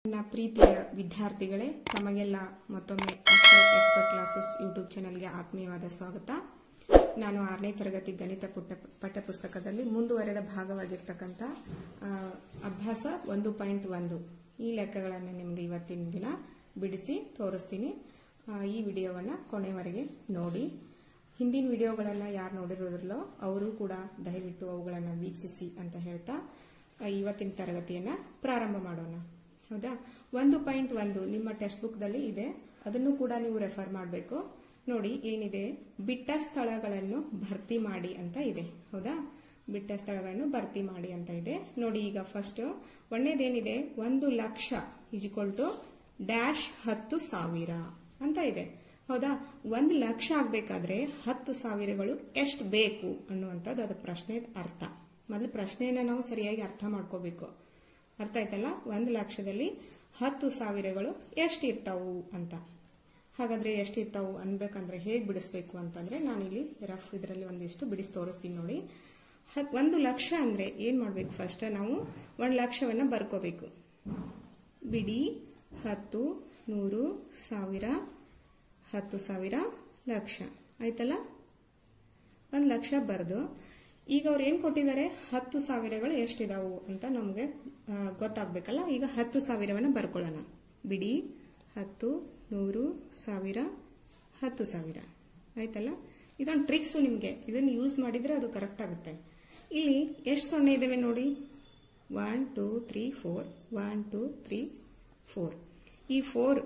ನನ್ನ ಪ್ರೀತಿಯ ವಿದ್ಯಾರ್ಥಿಗಳೇ, ತಮಗೆಲ್ಲ ಮತ್ತೊಮ್ಮೆ ಅಕ್ಷರ್ ಎಕ್ಸ್ಪರ್ಟ್ ಕ್ಲಾಸಸ್ ಯೂಟ್ಯೂಬ್ ಚಾನೆಲ್ಗೆ ಆತ್ಮೀಯವಾದ ಸ್ವಾಗತ. ನಾನು 6ನೇ ತರಗತಿ ಗಣಿತ ಪಠ್ಯಪುಸ್ತಕದಲ್ಲಿ ಮುಂದುವರೆದ ಭಾಗವಾಗಿರ್ತಕ್ಕಂಥ ಅಭ್ಯಾಸ 1.1 ಈ ಲೆಕ್ಕಗಳನ್ನು ನಿಮಗೆ ಇವತ್ತಿನ ದಿನ ಬಿಡಿಸಿ ತೋರಿಸ್ತೀನಿ. ಈ ವಿಡಿಯೋವನ್ನು ಕೊನೆವರೆಗೆ ನೋಡಿ. ಹಿಂದಿನ ವಿಡಿಯೋಗಳನ್ನು ಯಾರು ನೋಡಿರೋದ್ರಲ್ಲೋ ಅವರು ಕೂಡ ದಯವಿಟ್ಟು ಅವುಗಳನ್ನು ವೀಕ್ಷಿಸಿ ಅಂತ ಹೇಳ್ತಾ ಇವತ್ತಿನ ತರಗತಿಯನ್ನು ಪ್ರಾರಂಭ ಮಾಡೋಣ. ಹೌದಾ? 1.1 ನಿಮ್ಮ ಟೆಕ್ಸ್ಟ್ ಬುಕ್ದಲ್ಲಿ ಇದೆ, ಅದನ್ನು ಕೂಡ ನೀವು ರೆಫರ್ ಮಾಡಬೇಕು. ನೋಡಿ ಏನಿದೆ, ಬಿಟ್ಟ ಸ್ಥಳಗಳನ್ನು ಭರ್ತಿ ಮಾಡಿ ಅಂತ ಇದೆ. ಹೌದಾ? ಬಿಟ್ಟ ಸ್ಥಳಗಳನ್ನು ಭರ್ತಿ ಮಾಡಿ ಅಂತ ಇದೆ. ನೋಡಿ, ಈಗ ಫಸ್ಟ್ ಒಂದೇದೇನಿದೆ, 1,00,000 -10,000 ಅಂತ ಇದೆ. ಹೌದಾ? 1,00,000 ಆಗ್ಬೇಕಾದ್ರೆ 10,000ಗಳು ಎಷ್ಟು ಬೇಕು ಅನ್ನುವಂಥದ್ದು ಅದು ಪ್ರಶ್ನೆ ಅರ್ಥ. ಮೊದಲು ಪ್ರಶ್ನೆಯನ್ನ ನಾವು ಸರಿಯಾಗಿ ಅರ್ಥ ಮಾಡ್ಕೋಬೇಕು. ಅರ್ಥ ಆಯ್ತಲ್ಲ? 1,00,000ದಲ್ಲಿ 10,000ಗಳು ಎಷ್ಟಿರ್ತಾವು ಅಂತ. ಹಾಗಾದ್ರೆ ಎಷ್ಟಿರ್ತಾವು ಅನ್ಬೇಕಂದ್ರೆ ಹೇಗೆ ಬಿಡಿಸ್ಬೇಕು ಅಂತಂದ್ರೆ ನಾನಿಲ್ಲಿ ರಫ್ ಇದರಲ್ಲಿ ಒಂದಿಷ್ಟು ಬಿಡಿಸಿ ತೋರಿಸ್ತೀನಿ ನೋಡಿ. 1,00,000 ಅಂದ್ರೆ ಏನ್ ಮಾಡ್ಬೇಕು, ಫಸ್ಟ್ ನಾವು 1,00,000ವನ್ನ ಬರ್ಕೋಬೇಕು. ಬಿಡಿ 10, 100, 1000, 10,000, ಲಕ್ಷ ಆಯ್ತಲ್ಲ. 1,00,000 ಬರೆದು ಈಗ ಅವ್ರು ಏನ್ ಕೊಟ್ಟಿದ್ದಾರೆ, 10,000ಗಳು ಎಷ್ಟಿದಾವು ಅಂತ ನಮ್ಗೆ ಗೊತ್ತಾಗ್ಬೇಕಲ್ಲ. ಈಗ 10,000ವನ್ನ ಬರ್ಕೊಳ್ಳೋಣ. ಬಿಡಿ 10, 100, 1000, 10,000 ಆಯ್ತಲ್ಲ. ಇದೊಂದು ಟ್ರಿಕ್ಸ್ ನಿಮ್ಗೆ, ಇದನ್ನ ಯೂಸ್ ಮಾಡಿದ್ರೆ ಅದು ಕರೆಕ್ಟ್ ಆಗುತ್ತೆ. ಇಲ್ಲಿ ಎಷ್ಟು ಸೊನ್ನೆ ಇದಾವೆ ನೋಡಿ, 1 2 3 4 1 2 3 4. ಈ 4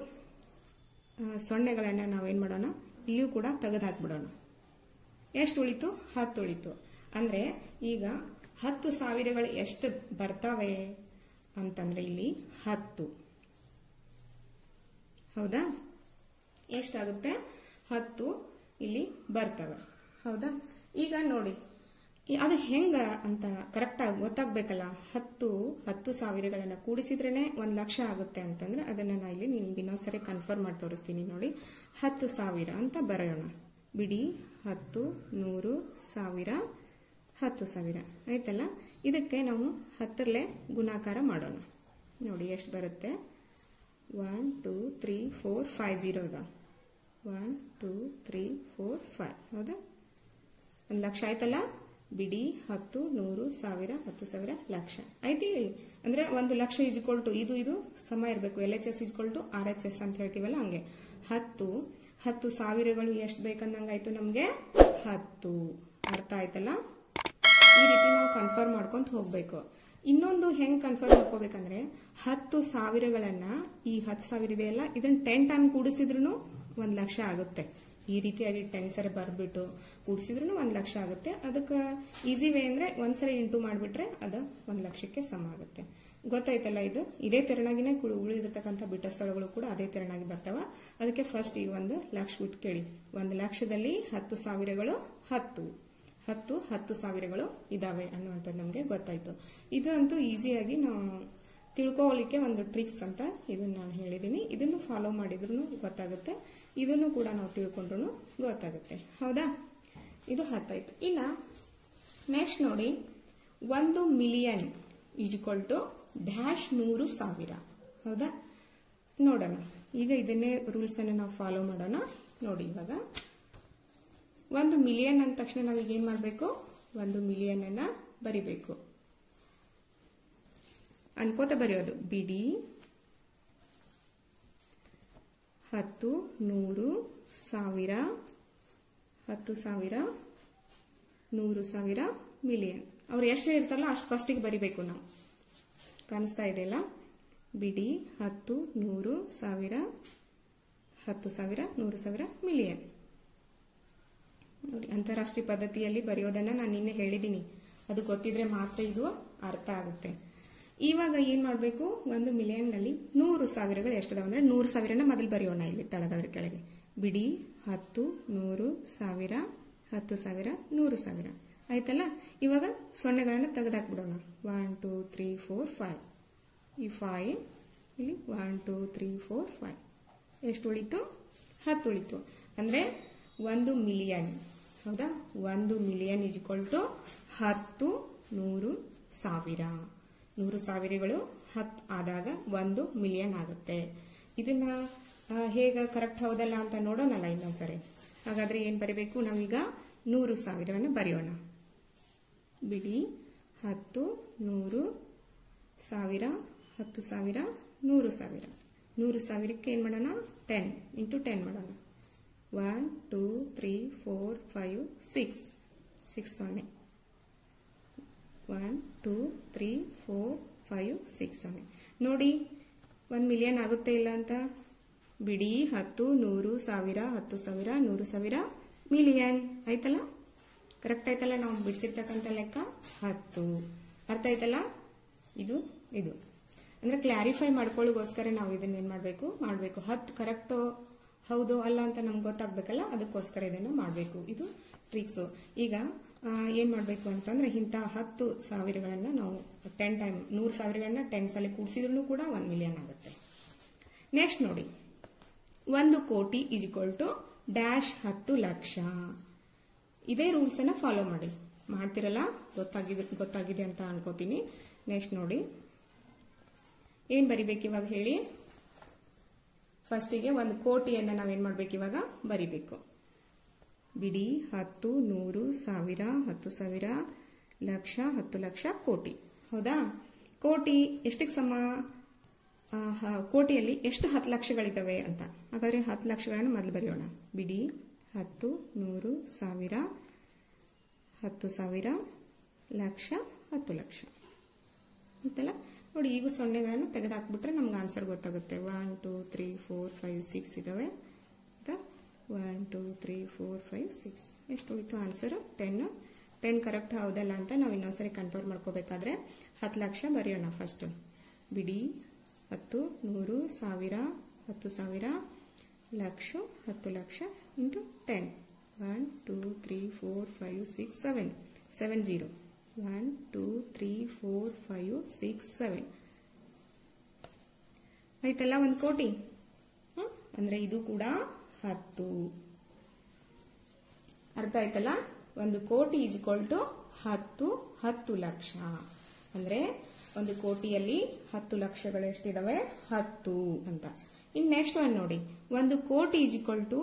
ಸೊನ್ನೆಗಳನ್ನ ನಾವೇನ್ ಮಾಡೋಣ, ಇಲ್ಲಿಯೂ ಕೂಡ ತೆಗೆದು ಹಾಕ್ಬಿಡೋಣ. ಎಷ್ಟು ಉಳಿತು? 10 ಉಳಿತು. ಅಂದ್ರೆ ಈಗ 10,000ಗಳು ಎಷ್ಟು ಬರ್ತಾವೆ ಅಂತಂದ್ರೆ ಇಲ್ಲಿ 10. ಹೌದಾ? ಎಷ್ಟಾಗುತ್ತೆ? 10 ಇಲ್ಲಿ ಬರ್ತವೆ. ಹೌದಾ? ಈಗ ನೋಡಿ ಅದು ಹೆಂಗ ಅಂತ ಕರೆಕ್ಟ್ ಆಗಿ ಗೊತ್ತಾಗ್ಬೇಕಲ್ಲ. 10,000ಗಳನ್ನ ಕೂಡಿಸಿದ್ರೇನೆ 1,00,000 ಆಗುತ್ತೆ ಅಂತಂದ್ರೆ ಅದನ್ನ ನಾ ಇಲ್ಲಿ ನಿಮ್ಗೆ ಇನ್ನೊಂದ್ಸರಿ ಕನ್ಫರ್ಮ್ ಮಾಡಿ ತೋರಿಸ್ತೀನಿ ನೋಡಿ. 10,000 ಅಂತ ಬರೆಯೋಣ. ಬಿಡಿ 10, 100, 1000, 10,000 ಆಯ್ತಲ್ಲ. ಇದಕ್ಕೆ ನಾವು 10ರಲ್ಲೇ ಗುಣಾಕಾರ ಮಾಡೋಣ. ನೋಡಿ ಎಷ್ಟು ಬರುತ್ತೆ. 1 2 3 4 5 0 ಅದ. 1 2 3 4 5. ಹೌದಾ? 1,00,000 ಆಯ್ತಲ್ಲ. ಬಿಡಿ 10, 100, 1000, 10,000, ಲಕ್ಷ ಆಯ್ತಿಲ್ಲ. ಅಂದ್ರೆ 1,00,000 ಇದು ಸಮ ಇರಬೇಕು. LHS RHS ಅಂತ ಹೇಳ್ತೀವಲ್ಲ ಹಂಗೆ. 10,000ಗಳು ಎಷ್ಟು ಬೇಕಂದಂಗಾಯ್ತು ನಮ್ಗೆ 10. ಅರ್ಥ ಆಯ್ತಲ್ಲ? ಈ ರೀತಿ ನಾವು ಕನ್ಫರ್ಮ್ ಮಾಡ್ಕೊಂತ ಹೋಗ್ಬೇಕು. ಇನ್ನೊಂದು ಹೆಂಗ್ ಕನ್ಫರ್ಮ್ ಮಾಡ್ಕೋಬೇಕಂದ್ರೆ 10,000ಗಳನ್ನ ಈ 10,000 ಇದೆಯಲ್ಲ ಇದನ್ನ 10 ಟೈಮ್ ಕೂಡಿಸಿದ್ರು 1,00,000 ಆಗುತ್ತೆ. ಈ ರೀತಿಯಾಗಿ 10 ಸರಿ ಬರ್ಬಿಟ್ಟು ಕೂಡಿಸಿದ್ರು 1,00,000 ಆಗುತ್ತೆ. ಅದಕ್ಕೆ ಈಸಿ ವೇ ಅಂದ್ರೆ ಒಂದ್ಸರಿ ಇಂಟು ಮಾಡ್ಬಿಟ್ರೆ ಅದು 1,00,000ಕ್ಕೆ ಸಮ ಆಗುತ್ತೆ. ಗೊತ್ತಾಯ್ತಲ್ಲ? ಇದೇ ತೆರನಾಗಿನೇ ಉಳಿದಿರ್ತಕ್ಕಂಥ ಬಿಟ್ಟ ಸ್ಥಳಗಳು ಕೂಡ ಅದೇ ತೆರನಾಗಿ ಬರ್ತಾವ. ಅದಕ್ಕೆ ಫಸ್ಟ್ ಈ 1,00,000 ಬಿಟ್ಟು ಕೇಳಿ. 1,00,000ದಲ್ಲಿ 10,000ಗಳು 10,000ಗಳು ಇದಾವೆ ಅನ್ನುವಂಥದ್ದು ನಮ್ಗೆ ಗೊತ್ತಾಯ್ತು. ಇದು ಅಂತೂ ಈಸಿಯಾಗಿ ನಾವು ತಿಳ್ಕೊಳ್ಳಿಕ್ಕೆ ಒಂದು ಟ್ರಿಕ್ಸ್ ಅಂತ ಇದನ್ನ ನಾನು ಹೇಳಿದೀನಿ. ಇದನ್ನು ಫಾಲೋ ಮಾಡಿದ್ರು ಗೊತ್ತಾಗುತ್ತೆ, ಇದನ್ನು ಕೂಡ ನಾವು ತಿಳ್ಕೊಂಡ್ರು ಗೊತ್ತಾಗುತ್ತೆ. ಹೌದಾ? ಇದು 10 ಆಯ್ತು. ಇನ್ನ ನೆಕ್ಸ್ಟ್ ನೋಡಿ, 1,000,000 -100,000. ಹೌದಾ? ನೋಡೋಣ. ಈಗ ಇದನ್ನೇ ರೂಲ್ಸ್ ಅನ್ನು ನಾವು ಫಾಲೋ ಮಾಡೋಣ. ನೋಡಿ, ಇವಾಗ 1,000,000 ಅಂದ ತಕ್ಷಣ ನಾವೀಗ ಏನ್ ಮಾಡ್ಬೇಕು, 1,000,000 ಅನ್ನ ಬರಿಬೇಕು. ಅನ್ಕೋತ ಬರೆಯೋದು. ಬಿಡಿ 10, 100, 1000, 10,000, 100,000, ಮಿಲಿಯನ್. ಅವ್ರು ಎಷ್ಟು ಇರ್ತಾರಲ್ಲ ಅಷ್ಟು ಫಸ್ಟಿಗೆ ಬರಿಬೇಕು ನಾವು. ಕಾಣಿಸ್ತಾ ಇದೆಯಲ್ಲ? ಬಿಡಿ 10, 100, 1000, 10,000, 100,000, ಮಿಲಿಯನ್. ನೋಡಿ, ಅಂತಾರಾಷ್ಟ್ರೀಯ ಪದ್ಧತಿಯಲ್ಲಿ ಬರೆಯೋದನ್ನ ನಾನು ನಿನ್ನೆ ಹೇಳಿದ್ದೀನಿ. ಅದು ಗೊತ್ತಿದ್ರೆ ಮಾತ್ರ ಇದು ಅರ್ಥ ಆಗುತ್ತೆ. ಇವಾಗ ಏನ್ ಮಾಡ್ಬೇಕು, 1,000,000ನಲ್ಲಿ 100,000ಗಳು ಎಷ್ಟಿದಾವೆ ಅಂದ್ರೆ 100,000ನ ಮೊದಲು ಬರೆಯೋಣ. ಇಲ್ಲಿ ತಳಗದ್ರ ಕೆಳಗೆ ಬಿಡಿ 10, 100, 1000, 10,000, 100,000 ಆಯ್ತಲ್ಲ. ಇವಾಗ ಸೊನ್ನೆಗಳನ್ನ ತೆಗೆದಾಕ್ಬಿಡೋಣ. 1 2 3 4 5. ಈ 5 ಇಲ್ಲಿ 1 2 3 4 5 ಎಷ್ಟು ಉಳಿತು? 10 ಉಳಿತು. ಅಂದ್ರೆ 1,000,000. ಹೌದಾ? 1,000,000 = 10, 100, 1000. 100 ಸಾವಿರಗಳು 10 ಆದಾಗ 1 ಮಿಲಿಯನ್ ಆಗುತ್ತೆ. ಇದನ್ನ ಹೇಗೆ ಕರೆಕ್ಟ್ ಹೌದಲ್ಲ ಅಂತ ನೋಡೋಣಲ್ಲ ಇನ್ನೊಂದ್ಸರಿ. ಹಾಗಾದ್ರೆ ಏನ್ ಬರೀಬೇಕು ನಾವೀಗ 100 ಸಾವಿರವನ್ನು ಬರೆಯೋಣ. ಬಿಡಿ 10, 100, 1000, 10,000, 100,000. 100,000ಕ್ಕೆ ಏನ್ ಮಾಡೋಣ 10 ಇಂಟು 10 ಮಾಡೋಣ. 1 2 3 4 5 6 6 0. 1 2 3 4 5 6 0. ನೋಡಿ 1 ಮಿಲಿಯನ್ ಆಗುತ್ತೆ ಇಲ್ಲ ಅಂತ. ಬಿಡಿ 10, 100, 1000, 10,000, 100,000 ಮಿಲಿಯನ್ ಆಯ್ತಲ್ಲ. ಕರೆಕ್ಟ್ ಆಯ್ತಲ್ಲ ನಾವು ಬಿಡಿಸಿರ್ತಕ್ಕಂಥ ಲೆಕ್ಕ 10. ಅರ್ಥ ಆಯ್ತಲ್ಲ. ಇದು ಇದು ಅಂದ್ರೆ ಕ್ಲಾರಿಫೈ ಮಾಡ್ಕೊಳ್ಳೋಗೋಸ್ಕರ ನಾವು ಇದನ್ನ ಏನ್ ಮಾಡಬೇಕು 10 ಕರೆಕ್ಟ್ ಹೌದು ಅಲ್ಲ ಅಂತ ನಮ್ಗೆ ಗೊತ್ತಾಗ್ಬೇಕಲ್ಲ, ಅದಕ್ಕೋಸ್ಕರ ಇದನ್ನ ಮಾಡಬೇಕು. ಇದು ಟ್ರಿಕ್ಸು. ಈಗ ಏನ್ ಮಾಡಬೇಕು ಅಂತಂದ್ರೆ ಇಂಥ 10 ಸಾವಿರಗಳನ್ನ ನಾವು 10 ಟೈಮ್ 100 ಸಾವಿರಗಳನ್ನ 10 ಸಲ ಕೂಡಿಸಿದ್ರು ಕೂಡ 1 ಮಿಲಿಯನ್ ಆಗುತ್ತೆ. ನೆಕ್ಸ್ಟ್ ನೋಡಿ 1 ಕೋಟಿ ಈಸ್ ಈಕ್ವಲ್ ಟು ಡ್ಯಾಶ್ 10 ಲಕ್ಷ. ಇದೇ ರೂಲ್ಸ್ ಅನ್ನ ಫಾಲೋ ಮಾಡ್ತಿರಲ್ಲ, ಗೊತ್ತಾಗಿದೆ ಅಂತ ಅನ್ಕೋತೀನಿ. ನೆಕ್ಸ್ಟ್ ನೋಡಿ ಏನ್ ಬರಿಬೇಕು ಇವಾಗ ಹೇಳಿ. ಫಸ್ಟಿಗೆ 1 ಕೋಟಿಯನ್ನ ನಾವೇನ್ ಮಾಡ್ಬೇಕು ಇವಾಗ ಬರಿಬೇಕು. ಬಿಡಿ 10, 100, 1000, 10,000, ಲಕ್ಷ, 10 ಲಕ್ಷ, ಕೋಟಿ. ಹೌದಾ. ಕೋಟಿ ಎಷ್ಟಕ್ಕೆ ಸಮ? ಕೋಟಿಯಲ್ಲಿ ಎಷ್ಟು 10 ಲಕ್ಷಗಳಿದ್ದಾವೆ ಅಂತ. ಹಾಗಾದ್ರೆ 10 ಲಕ್ಷಗಳನ್ನು ಮೊದಲು ಬರೆಯೋಣ. ಬಿಡಿ 10, 100, 1000, 10,000, ಲಕ್ಷ, 10 ಲಕ್ಷ ಆಯ್ತಲ್ಲ. ನೋಡಿ ಈಗ ಸೊನ್ನೆಗಳನ್ನು ತೆಗೆದುಹಾಕ್ಬಿಟ್ರೆ ನಮ್ಗೆ ಆನ್ಸರ್ ಗೊತ್ತಾಗುತ್ತೆ. 1 2 3 4 5 6 ಇದಾವೆ. 1 2 3 4 5 6 ಎಷ್ಟು ಉಳಿತು ಆನ್ಸರ್? 10. 10 ಕರೆಕ್ಟ್ ಹೌದಲ್ಲ ಅಂತ ನಾವು ಇನ್ನೊಂದ್ಸರಿ ಕನ್ಫರ್ಮ್ ಮಾಡ್ಕೋಬೇಕಾದ್ರೆ 10 ಲಕ್ಷ ಬರೆಯೋಣ ಫಸ್ಟ್. ಬಿಡಿ 10, 100, 1000, 10,000, ಲಕ್ಷ, 10 ಲಕ್ಷ ಇಂಟು 10. 1 2 3 4 5 6 7 7 0. 1 2 3 4 5 6 7 ಆಯ್ತಲ್ಲ 1 ಕೋಟಿ. ಅಂದ್ರೆ ಇದು ಕೂಡ 10. ಅರ್ಥ ಆಯ್ತಲ್ಲ. 1 ಕೋಟಿ ಈಸ್ ಈಕ್ವಲ್ ಟು 10 ಲಕ್ಷ. ಅಂದ್ರೆ 1 ಕೋಟಿಯಲ್ಲಿ 10 ಲಕ್ಷಗಳು ಎಷ್ಟಿದಾವೆ? 10 ಅಂತ. ಇನ್ ನೆಕ್ಸ್ಟ್ ಒನ್ ನೋಡಿ. 1 ಕೋಟಿ is equal to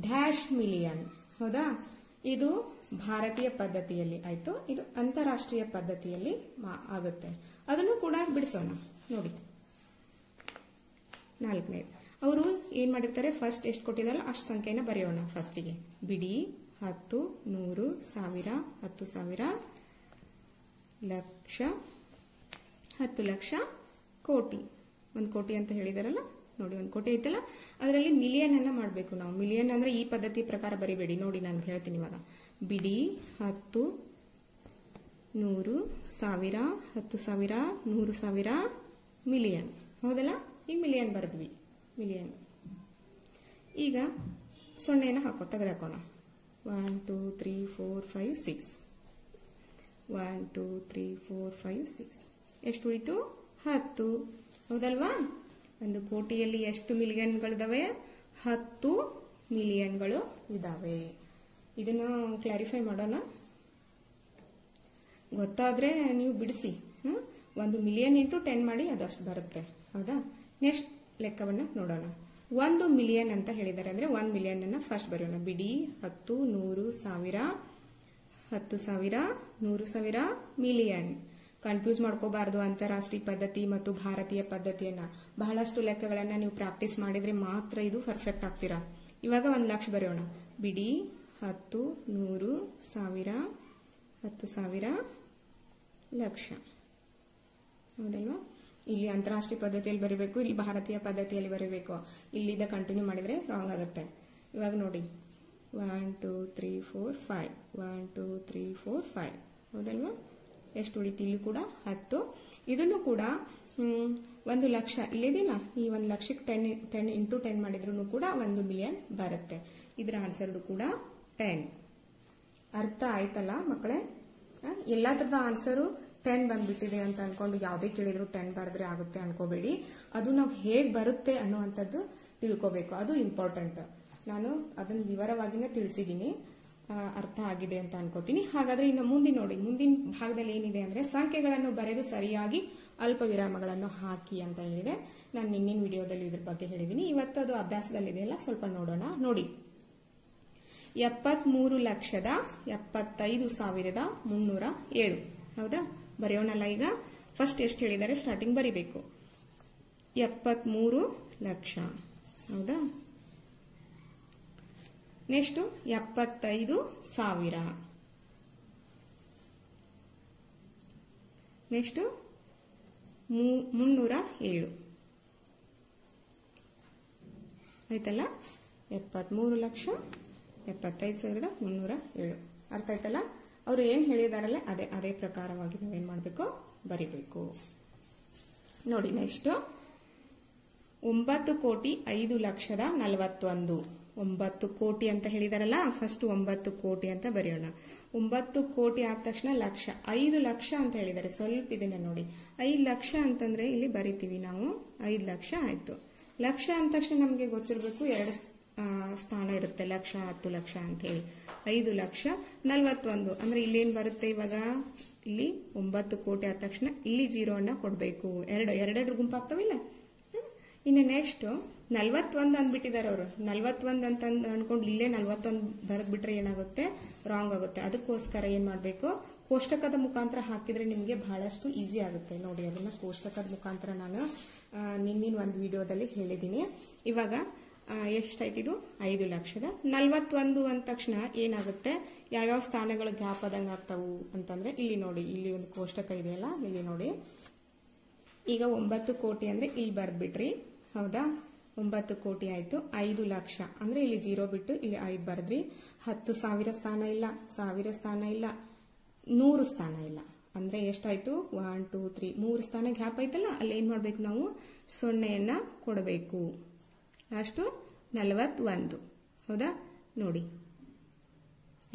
dash million. ಹೌದಾ. ಇದು ಭಾರತೀಯ ಪದ್ಧತಿಯಲ್ಲಿ ಆಯ್ತು, ಇದು ಅಂತಾರಾಷ್ಟ್ರೀಯ ಪದ್ಧತಿಯಲ್ಲಿ ಆಗುತ್ತೆ. ಅದನ್ನು ಕೂಡ ಬಿಡಿಸೋಣ ನೋಡಿ. 4ನೇ ಅವರು ಏನ್ ಮಾಡಿರ್ತಾರೆ, ಫಸ್ಟ್ ಎಷ್ಟು ಕೊಟ್ಟಿದಾರಲ್ಲ ಅಷ್ಟು ಸಂಖ್ಯೆನ ಬರೆಯೋಣ ಫಸ್ಟಿಗೆ. ಬಿಡಿ 10, 100, 1000, 10,000, ಲಕ್ಷ, 10 ಲಕ್ಷ, ಕೋಟಿ. 1 ಕೋಟಿ ಅಂತ ಹೇಳಿದಾರಲ್ಲ ನೋಡಿ. 1 ಕೋಟಿ ಐತಲ್ಲ, ಅದರಲ್ಲಿ ಮಿಲಿಯನ್ ಅನ್ನ ಮಾಡಬೇಕು ನಾವು. ಮಿಲಿಯನ್ ಅಂದ್ರೆ ಈ ಪದ್ಧತಿ ಪ್ರಕಾರ ಬರಿಬೇಡಿ ನೋಡಿ, ನಾನು ಹೇಳ್ತೀನಿ ಇವಾಗ. ಬಿಡಿ 10, 100, 1000, 10,000, 100,000, ಮಿಲಿಯನ್. ಹೌದಲ್ಲ. ಈಗ ಮಿಲಿಯನ್ ಬರೆದ್ವಿ. ಮಿಲಿಯನ್. ಈಗ ಸೊನ್ನೆನ ತೆಗೆದಾಕೋಣ. 1 2 3 4 5 6. 1 2 3 4 5 6 ಎಷ್ಟು ಉಳಿತು? 10. ಹೌದಲ್ವಾ. 1 ಕೋಟಿಯಲ್ಲಿ ಎಷ್ಟು ಮಿಲಿಯನ್ಗಳಿದಾವೆ? 10 ಮಿಲಿಯನ್ಗಳು ಇದಾವೆ. ಇದನ್ನ ಕ್ಲಾರಿಫೈ ಮಾಡೋಣ. ಗೊತ್ತಾದ್ರೆ ನೀವು ಬಿಡಿಸಿ. 1 ಮಿಲಿಯನ್ ಇಂಟು 10 ಮಾಡಿ ಅದು ಅಷ್ಟು ಬರುತ್ತೆ. ಹೌದಾ. ನೆಕ್ಸ್ಟ್ ಲೆಕ್ಕವನ್ನ ನೋಡೋಣ. 1 ಮಿಲಿಯನ್ ಅಂತ ಹೇಳಿದ್ದಾರೆ ಅಂದ್ರೆ 1 ಮಿಲಿಯನ್ ಅನ್ನ ಫಸ್ಟ್ ಬರೆಯೋಣ. ಬಿಡಿ 10, 100, 1000, 10,000, 100,000, ಮಿಲಿಯನ್. ಕನ್ಫ್ಯೂಸ್ ಮಾಡ್ಕೋಬಾರ್ದು ಅಂತಾರಾಷ್ಟ್ರೀಯ ಪದ್ಧತಿ ಮತ್ತು ಭಾರತೀಯ ಪದ್ಧತಿಯನ್ನ. ಬಹಳಷ್ಟು ಲೆಕ್ಕಗಳನ್ನ ನೀವು ಪ್ರಾಕ್ಟೀಸ್ ಮಾಡಿದ್ರೆ ಮಾತ್ರ ಇದು ಪರ್ಫೆಕ್ಟ್ ಆಗ್ತೀರಾ. ಇವಾಗ 1 ಲಕ್ಷ ಬರೆಯೋಣ. ಬಿಡಿ 10, 100, 1000, 10,000, ಲಕ್ಷ. ಹೌದಲ್ವಾ. ಇಲ್ಲಿ ಅಂತಾರಾಷ್ಟ್ರೀಯ ಪದ್ಧತಿಯಲ್ಲಿ ಬರೀಬೇಕು, ಇಲ್ಲಿ ಭಾರತೀಯ ಪದ್ಧತಿಯಲ್ಲಿ ಬರೀಬೇಕು. ಇಲ್ಲಿಂದ ಕಂಟಿನ್ಯೂ ಮಾಡಿದ್ರೆ ರಾಂಗ್ ಆಗುತ್ತೆ. ಇವಾಗ ನೋಡಿ 1 2 3 4 5. 1 2 3 4 5. ಹೌದಲ್ವಾ. ಎಷ್ಟು ಉಳಿತು? ಇಲ್ಲಿ ಕೂಡ 10. ಇದನ್ನು ಕೂಡ 1 ಲಕ್ಷ ಇಲ್ಲಿದೆಯಲ್ಲ, ಈ 1 ಲಕ್ಷಕ್ಕೆ 10 ಇಂಟು 10 ಮಾಡಿದ್ರು ಕೂಡ 1 ಮಿಲಿಯನ್ ಬರುತ್ತೆ. ಇದರ ಆನ್ಸರ್ ಕೂಡ 10. ಅರ್ಥ ಆಯ್ತಲ್ಲ ಮಕ್ಕಳೇ. ಎಲ್ಲಾದ್ರದ ಆನ್ಸರು 10 ಬಂದ್ಬಿಟ್ಟಿದೆ ಅಂತ ಅನ್ಕೊಂಡು ಯಾವುದೇ ಕೇಳಿದ್ರು 10 ಬರೆದ್ರೆ ಆಗುತ್ತೆ ಅನ್ಕೋಬೇಡಿ. ಅದು ನಾವು ಹೇಗೆ ಬರುತ್ತೆ ಅನ್ನುವಂಥದ್ದು ತಿಳ್ಕೋಬೇಕು. ಅದು ಇಂಪಾರ್ಟೆಂಟ್. ನಾನು ಅದನ್ನ ವಿವರವಾಗಿನೇ ತಿಳಿಸಿದ್ದೀನಿ. ಅರ್ಥ ಆಗಿದೆ ಅಂತ ಅನ್ಕೋತೀನಿ. ಹಾಗಾದ್ರೆ ಇನ್ನು ಮುಂದಿನ ನೋಡಿ, ಮುಂದಿನ ಭಾಗದಲ್ಲಿ ಏನಿದೆ ಅಂದ್ರೆ ಸಂಖ್ಯೆಗಳನ್ನು ಬರೆದು ಸರಿಯಾಗಿ ಅಲ್ಪ ವಿರಾಮಗಳನ್ನು ಹಾಕಿ ಅಂತ ಹೇಳಿದೆ. ನಾನು ನಿನ್ನಿನ ವಿಡಿಯೋದಲ್ಲಿ ಇದ್ರ ಬಗ್ಗೆ ಹೇಳಿದ್ದೀನಿ. ಇವತ್ತು ಅದು ಅಭ್ಯಾಸದಲ್ಲಿದೆಯಲ್ಲ, ಸ್ವಲ್ಪ ನೋಡೋಣ. ನೋಡಿ, 73,75,307. ಹೌದಾ? ಬರೆಯೋಣಲ್ಲ ಈಗ. ಫಸ್ಟ್ ಎಷ್ಟು ಹೇಳಿದ್ದಾರೆ ಸ್ಟಾರ್ಟಿಂಗ್ ಬರಿಬೇಕು. 73 ಲಕ್ಷ. ಹೌದಾ? ನೆಕ್ಸ್ಟ್ 75,000. ನೆಕ್ಸ್ಟ್ 307. ಆಯ್ತಲ್ಲ? 73,75,307. ಅರ್ಥ ಆಯ್ತಲ್ಲ? ಅವ್ರು ಏನ್ ಹೇಳಿದಾರಲ್ಲ ಅದೇ ಪ್ರಕಾರವಾಗಿ ನಾವೇನ್ ಮಾಡಬೇಕು, ಬರಿಬೇಕು. ನೋಡಿ, ನೆಕ್ಸ್ಟ್ 9,05,41,000. 9 ಕೋಟಿ ಅಂತ ಹೇಳಿದಾರಲ್ಲ, ಫಸ್ಟ್ 9 ಕೋಟಿ ಅಂತ ಬರೆಯೋಣ. 9 ಕೋಟಿ ಆದ ತಕ್ಷಣ ಲಕ್ಷ, 5 ಲಕ್ಷ ಅಂತ ಹೇಳಿದ್ದಾರೆ. ಸ್ವಲ್ಪ ಇದನ್ನ ನೋಡಿ, 5 ಲಕ್ಷ ಅಂತಂದ್ರೆ ಇಲ್ಲಿ ಬರಿತೀವಿ ನಾವು. 5 ಲಕ್ಷ ಆಯ್ತು. ಲಕ್ಷ ಅಂದ ತಕ್ಷಣ ನಮ್ಗೆ ಗೊತ್ತಿರಬೇಕು 2 ಸ್ಥಾನ ಇರುತ್ತೆ, ಲಕ್ಷ 10 ಲಕ್ಷ ಅಂತ ಹೇಳಿ. 5 ಲಕ್ಷ 41 ಅಂದ್ರೆ ಇಲ್ಲೇನ್ ಬರುತ್ತೆ ಇವಾಗ, ಇಲ್ಲಿ 9 ಕೋಟಿ ಆದ ತಕ್ಷಣ ಇಲ್ಲಿ 0 ಅನ್ನ ಕೊಡ್ಬೇಕು. ಎರಡೆರಡು ಗುಂಪಾಗ್ತಾವಿಲ್ಲ. ಇನ್ನು ನೆಕ್ಸ್ಟ್ 41 ಅಂದ್ಬಿಟ್ಟಿದ್ದಾರೆ ಅವರು. 41 ಅಂತ ಅನ್ಕೊಂಡು ಇಲ್ಲೇ 41 ಬರೆದ್ಬಿಟ್ರೆ ಏನಾಗುತ್ತೆ, ರಾಂಗ್ ಆಗುತ್ತೆ. ಅದಕ್ಕೋಸ್ಕರ ಏನ್ ಮಾಡ್ಬೇಕು, ಕೋಷ್ಟಕದ ಮುಖಾಂತರ ಹಾಕಿದ್ರೆ ನಿಮ್ಗೆ ಬಹಳಷ್ಟು ಈಸಿ ಆಗುತ್ತೆ. ನೋಡಿ, ಅದನ್ನ ಕೋಷ್ಟಕದ ಮುಖಾಂತರ ನಾನು ನಿನ್ನಿನ ಒಂದು ವಿಡಿಯೋದಲ್ಲಿ ಹೇಳಿದ್ದೀನಿ. ಇವಾಗ ಎಷ್ಟಾಯ್ತಿದು, 5 ಲಕ್ಷದ 41 ಅಂದ ತಕ್ಷಣ ಏನಾಗುತ್ತೆ, ಯಾವ್ಯಾವ ಸ್ಥಾನಗಳು ಗ್ಯಾಪ್ ಆದಂಗೆ ಆಗ್ತಾವು ಅಂತಂದ್ರೆ ಇಲ್ಲಿ ನೋಡಿ, ಇಲ್ಲಿ ಒಂದು ಕೋಷ್ಟಕ ಇದೆಯಲ್ಲ, ಇಲ್ಲಿ ನೋಡಿ. ಈಗ 9 ಕೋಟಿ ಅಂದ್ರೆ ಇಲ್ಲಿ ಬರ್ದ್ಬಿಟ್ರಿ. ಹೌದಾ? 9 ಕೋಟಿ ಆಯ್ತು. 5 ಲಕ್ಷ ಅಂದ್ರೆ ಇಲ್ಲಿ 0 ಬಿಟ್ಟು ಇಲ್ಲಿ 5 ಬರ್ದ್ರಿ. 10,000 ಸ್ಥಾನ ಇಲ್ಲ, 1000 ಸ್ಥಾನ ಇಲ್ಲ, 100 ಸ್ಥಾನ ಇಲ್ಲ. ಅಂದ್ರೆ ಎಷ್ಟಾಯ್ತು, 1 2 3 3 ಸ್ಥಾನ ಗ್ಯಾಪ್ ಆಯ್ತಲ್ಲ, ಅಲ್ಲಿ ಏನ್ ಮಾಡ್ಬೇಕು ನಾವು, 0 ಕೊಡಬೇಕು. ಅಷ್ಟು 41. ಹೌದಾ? ನೋಡಿ,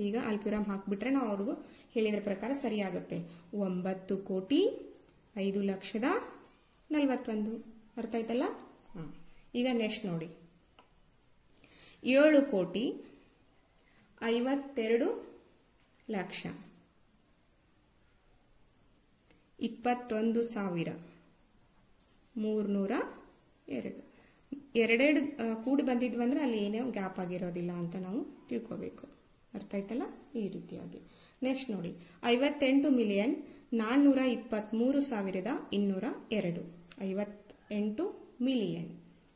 ಈಗ ಅಲ್ಪವಿರಾಮ ಹಾಕ್ಬಿಟ್ರೆ ನಾವು ಅವ್ರಿಗೂ ಹೇಳಿದ್ರ ಪ್ರಕಾರ ಸರಿ ಆಗುತ್ತೆ. 9 ಕೋಟಿ 5,41,000. ಅರ್ಥ ಆಯ್ತಲ್ಲ? ಈಗ ನೆಕ್ಸ್ಟ್ ನೋಡಿ, 7 ಕೋಟಿ 52 ಲಕ್ಷ 21,302. ಎರಡೆರಡು ಕೂಡಿ ಬಂದಿದ್ವಂದ್ರೆ ಅಲ್ಲಿ ಏನೇ ಗ್ಯಾಪ್ ಆಗಿರೋದಿಲ್ಲ ಅಂತ ನಾವು ತಿಳ್ಕೋಬೇಕು. ಅರ್ಥ ಆಯ್ತಲ್ಲ? ಈ ರೀತಿಯಾಗಿ. ನೆಕ್ಸ್ಟ್ ನೋಡಿ, 58,423,202. 58 ಮಿಲಿಯನ್.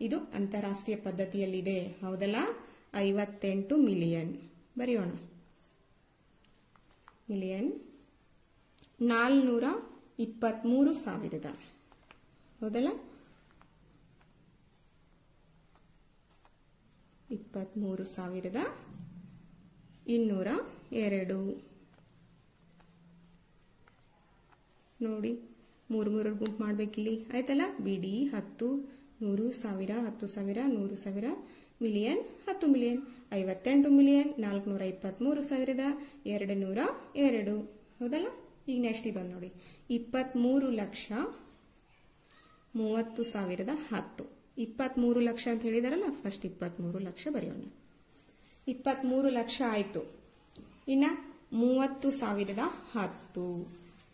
ಇದು ಅಂತಾರಾಷ್ಟ್ರೀಯ ಪದ್ಧತಿಯಲ್ಲಿದೆ. ಹೌದಲ್ಲ? 58 ಮಿಲಿಯನ್ ಬರೆಯೋಣ. ಮಿಲಿಯನ್ 423,000. ಹೌದಲ್ಲ? 23,202. ನೋಡಿ, 3 ಗುಂಪು ಮಾಡ್ಬೇಕಿಲ್ಲಿ. ಆಯ್ತಲ್ಲ? ಬಿಡಿ 10 100 1000 10,000 100,000 ಮಿಲಿಯನ್ 10 ಮಿಲಿಯನ್. 58 ಮಿಲಿಯನ್ 423,202. ಹೌದಲ್ಲ? ಈಗ ನೆಕ್ಸ್ಟ್ ಇದೊಂದು ನೋಡಿ, 23,30,10. 23 ಲಕ್ಷ ಅಂತ ಹೇಳಿದಾರಲ್ಲ, ಫಸ್ಟ್ 23 ಲಕ್ಷ ಬರೆಯೋಣ. 23 ಲಕ್ಷ ಆಯ್ತು. ಇನ್ನ 30,010.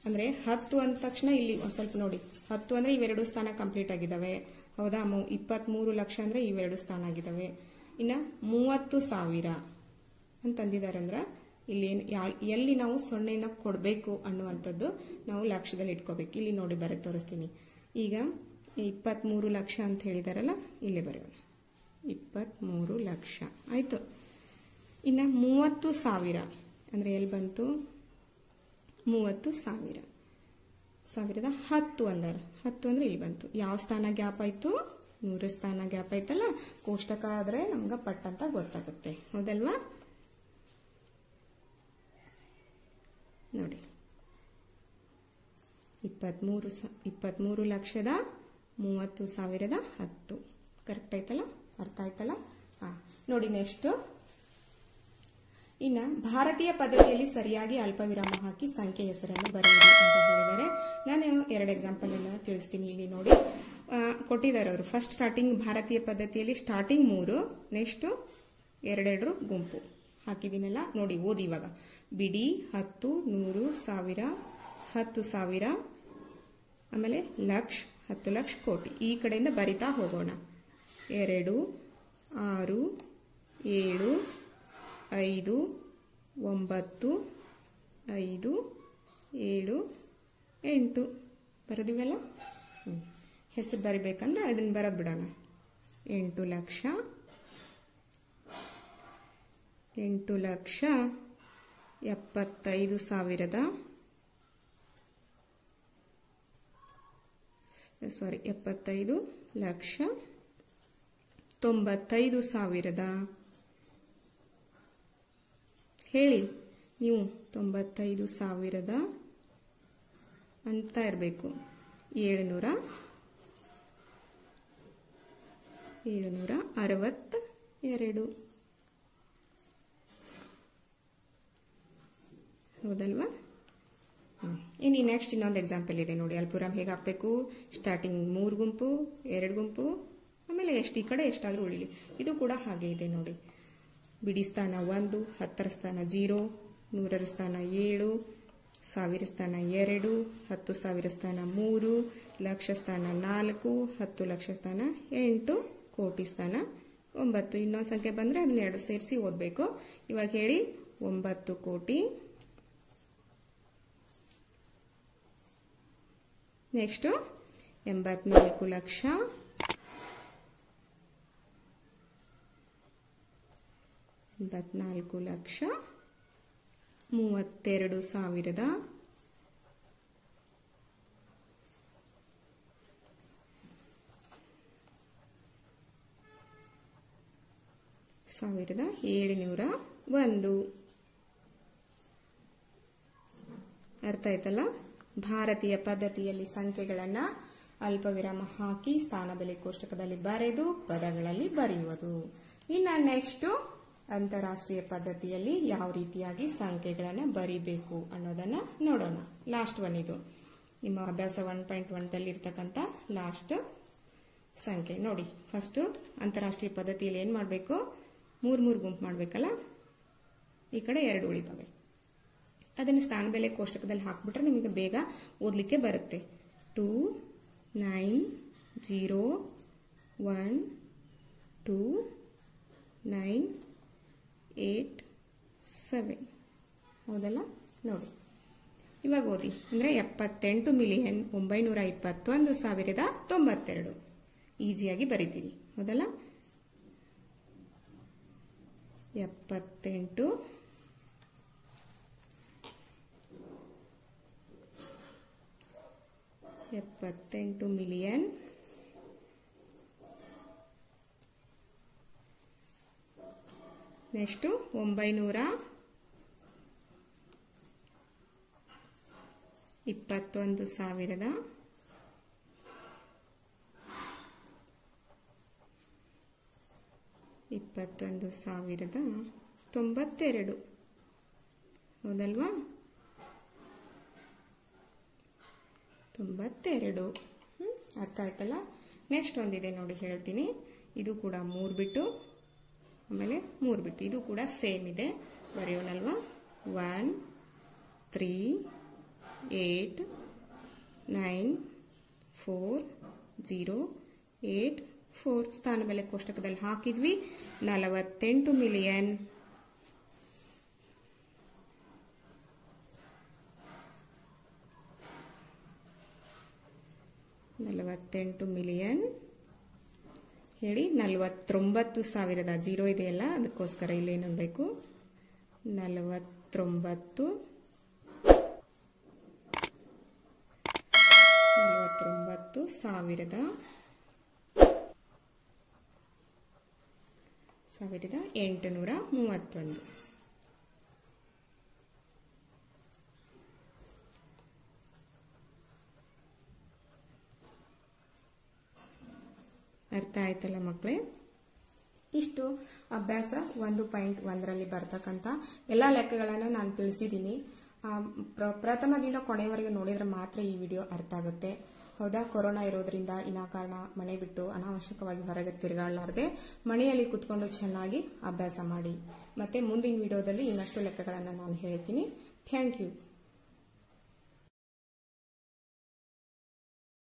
ಅಂದ್ರೆ 10 ಅಂದ ತಕ್ಷಣ ಇಲ್ಲಿ ಒಂದ್ ಸ್ವಲ್ಪ ನೋಡಿ, 10 ಅಂದ್ರೆ ಇವೆರಡು ಸ್ಥಾನ ಕಂಪ್ಲೀಟ್ ಆಗಿದಾವೆ. ಹೌದಾ? 23 ಲಕ್ಷ ಅಂದ್ರೆ ಇವೆರಡು ಸ್ಥಾನ ಆಗಿದಾವೆ. ಇನ್ನ 30,000 ಅಂತಂದಿದ್ದಾರೆ ಅಂದ್ರೆ ಇಲ್ಲಿ ಎಲ್ಲಿ ನಾವು 0 ಕೊಡಬೇಕು ಅನ್ನುವಂಥದ್ದು ನಾವು ಲಕ್ಷದಲ್ಲಿ ಇಟ್ಕೋಬೇಕು. ಇಲ್ಲಿ ನೋಡಿ ಬರೆದು ತೋರಿಸ್ತೀನಿ. ಈಗ 23 ಲಕ್ಷ ಅಂತ ಹೇಳಿದಾರಲ್ಲ, ಇಲ್ಲೇ ಬರೆಯೋಣ. 23 ಲಕ್ಷ ಆಯ್ತು. ಇನ್ನ 30,000 ಅಂದ್ರೆ ಎಲ್ಲಿ ಬಂತು, 30,000 10 ಅಂದಾರ. 10 ಅಂದ್ರೆ ಇಲ್ಲಿ ಬಂತು. ಯಾವ ಸ್ಥಾನ ಗ್ಯಾಪ್ ಆಯ್ತು, 100 ಸ್ಥಾನ ಗ್ಯಾಪ್ ಆಯ್ತಲ್ಲ. ಕೋಷ್ಟಕ ಆದ್ರೆ ನಮ್ಗೆ ಪಟ್ ಅಂತ ಗೊತ್ತಾಗುತ್ತೆ. ಹೌದಲ್ವಾ? ನೋಡಿ, 23 ಲಕ್ಷದ 30,010. ಕರೆಕ್ಟ್ ಆಯ್ತಲ್ಲ? ಅರ್ಥ ಆಯ್ತಲ್ಲ? ನೋಡಿ, ನೆಕ್ಸ್ಟ್ ಇನ್ನು ಭಾರತೀಯ ಪದ್ಧತಿಯಲ್ಲಿ ಸರಿಯಾಗಿ ಅಲ್ಪವಿರಾಮ ಹಾಕಿ ಸಂಖ್ಯೆ ಹೆಸರನ್ನು ಬರೆಯಿರಿ ಅಂತ ಹೇಳಿದ್ದಾರೆ. ನಾನು 2 ಎಕ್ಸಾಂಪಲ್ ತಿಳಿಸ್ತೀನಿ. ಇಲ್ಲಿ ನೋಡಿ ಕೊಟ್ಟಿದ್ದಾರೆ ಅವರು. ಫಸ್ಟ್ ಸ್ಟಾರ್ಟಿಂಗ್ ಭಾರತೀಯ ಪದ್ಧತಿಯಲ್ಲಿ ಸ್ಟಾರ್ಟಿಂಗ್ 3, ನೆಕ್ಸ್ಟ್ 2 ಗುಂಪು. ಹಾಕಿದ್ದೀನಲ್ಲ ನೋಡಿ, ಓದಿ ಇವಾಗ. ಬಿಡಿ 10, 100, 1000, 10,000, ಆಮೇಲೆ ಲಕ್ಷ, 10 ಲಕ್ಷ, ಕೋಟಿ. ಈ ಕಡೆಯಿಂದ ಬರಿತಾ ಹೋಗೋಣ. 2, 6, 7, 5, 9, 5, 7, 8 ಬರೆದಿವಲ್ಲ. ಹೆಸರು ಬರಿಬೇಕಂದ್ರೆ ಅದನ್ನು ಬರೆದು ಬಿಡೋಣ. 8 ಲಕ್ಷ, 8,75,000 75,95,000 ಹೇಳಿ ನೀವು. 95,000 ಅಂತ ಇರಬೇಕು. 762 ಹೌದಲ್ವಾ? ಇನ್ನು ನೆಕ್ಸ್ಟ್ ಇನ್ನೊಂದು ಎಕ್ಸಾಂಪಲ್ ಇದೆ ನೋಡಿ. ಅಲ್ಪುರಾಮ್ ಹೇಗೆ ಹಾಕಬೇಕು? ಸ್ಟಾರ್ಟಿಂಗ್ 3 ಗುಂಪು, 2 ಗುಂಪು, ಆಮೇಲೆ ಎಷ್ಟು ಈ ಕಡೆ ಎಷ್ಟಾದರೂ ಉಳಿಲಿ. ಇದು ಕೂಡ ಹಾಗೆ ಇದೆ ನೋಡಿ. ಬಿಡಿ ಸ್ಥಾನ 1, 10ರ ಸ್ಥಾನ 0, 100ರ ಸ್ಥಾನ 7, 1000 ಸ್ಥಾನ 2, 10,000 ಸ್ಥಾನ 3, ಲಕ್ಷ ಸ್ಥಾನ 4, 10 ಲಕ್ಷ ಸ್ಥಾನ 8, ಕೋಟಿ ಸ್ಥಾನ 9. ಇನ್ನೊಂದು ಸಂಖ್ಯೆ ಬಂದರೆ ಅದನ್ನ 2 ಸೇರಿಸಿ ಓದಬೇಕು. ಇವಾಗ ಹೇಳಿ. 9 ಕೋಟಿ. ನೆಕ್ಸ್ಟು 84 ಲಕ್ಷ, 32,000, 1,701. ಅರ್ಥ ಆಯ್ತಲ್ಲ? ಭಾರತೀಯ ಪದ್ಧತಿಯಲ್ಲಿ ಸಂಖ್ಯೆಗಳನ್ನು ಅಲ್ಪವಿರಾಮ ಹಾಕಿ ಸ್ಥಾನ ಬೆಲೆ ಕೋಷ್ಟಕದಲ್ಲಿ ಬರೆದು ಪದಗಳಲ್ಲಿ ಬರೆಯುವುದು. ಇನ್ನು ನೆಕ್ಸ್ಟ್ ಅಂತಾರಾಷ್ಟ್ರೀಯ ಪದ್ಧತಿಯಲ್ಲಿ ಯಾವ ರೀತಿಯಾಗಿ ಸಂಖ್ಯೆಗಳನ್ನು ಬರಿಬೇಕು ಅನ್ನೋದನ್ನ ನೋಡೋಣ. ಲಾಸ್ಟ್ ಒನ್ ಇದು ನಿಮ್ಮ ಅಭ್ಯಾಸ 1.1 ಇರ್ತಕ್ಕಂಥ ಲಾಸ್ಟ್ ಸಂಖ್ಯೆ ನೋಡಿ. ಫಸ್ಟ್ ಅಂತಾರಾಷ್ಟ್ರೀಯ ಪದ್ಧತಿಯಲ್ಲಿ ಏನು ಮಾಡಬೇಕು? 3 ಗುಂಪು ಮಾಡಬೇಕಲ್ಲ. ಈ ಕಡೆ 2 ಉಳಿತವೆ. ಅದನ್ನು ಸ್ಥಾನ ಬೆಲೆ ಕೋಷ್ಟಕದಲ್ಲಿ ಹಾಕ್ಬಿಟ್ರೆ ನಿಮಗೆ ಬೇಗ ಓದಲಿಕ್ಕೆ ಬರುತ್ತೆ. 2, 9, 0, 1, 2, 9, 8, 7 ಹೌದಲ್ಲ? ನೋಡಿ ಇವಾಗ ಓದಿ. ಅಂದರೆ 78,921,092 ಈಸಿಯಾಗಿ ಬರೀತೀರಿ ಹೌದಲ್ಲ? 78 ಮಿಲಿಯನ್ 921,000 21,092 ಹೌದಲ್ವಾ? 92 ಅರ್ಥ ಆಯ್ತಲ್ಲ? ನೆಕ್ಸ್ಟ್ ಒಂದಿದೆ ನೋಡಿ, ಹೇಳ್ತೀನಿ. ಇದು ಕೂಡ 3 ಬಿಟ್ಟು ಆಮೇಲೆ 3 ಬಿಟ್ಟು. ಇದು ಕೂಡ ಸೇಮ್ ಇದೆ, ಬರೆಯೋಣಲ್ವಾ? 1, 3, 8, 9, 4, 0, 8, 4 ಸ್ಥಾನ ಬೆಲೆ ಕೋಷ್ಟಕದಲ್ಲಿ ಹಾಕಿದ್ವಿ. 48 ಮಿಲಿಯನ್ 48 ಮಿಲಿಯನ್ ಹೇಳಿ 49,000 ಜೀರೋ ಇದೆಯಲ್ಲ, ಅದಕ್ಕೋಸ್ಕರ ಇಲ್ಲೇನು ಬೇಕು? 49,831. ಅರ್ಥ ಆಯ್ತಲ್ಲ ಮಕ್ಕಳೇ? ಇಷ್ಟು ಅಭ್ಯಾಸ 1.1ರಲ್ಲಿ ಬರ್ತಕ್ಕಂಥ ಎಲ್ಲ ಲೆಕ್ಕಗಳನ್ನು ನಾನು ತಿಳಿಸಿದ್ದೀನಿ. ಪ್ರಥಮದಿಂದ ಕೊನೆಯವರೆಗೆ ನೋಡಿದ್ರೆ ಮಾತ್ರ ಈ ವಿಡಿಯೋ ಅರ್ಥ ಆಗುತ್ತೆ. ಹೌದಾ. ಕೊರೋನಾ ಇರೋದ್ರಿಂದ ವಿನಾಕಾರಣ ಮನೆ ಬಿಟ್ಟು ಅನಾವಶ್ಯಕವಾಗಿ ಹೊರಗೆ ತಿರುಗಾಡಲಾರದೆ ಮನೆಯಲ್ಲಿ ಕುತ್ಕೊಂಡು ಚೆನ್ನಾಗಿ ಅಭ್ಯಾಸ ಮಾಡಿ. ಮತ್ತೆ ಮುಂದಿನ ವಿಡಿಯೋದಲ್ಲಿ ಇನ್ನಷ್ಟು ಲೆಕ್ಕಗಳನ್ನು ನಾನು ಹೇಳ್ತೀನಿ. Thank you.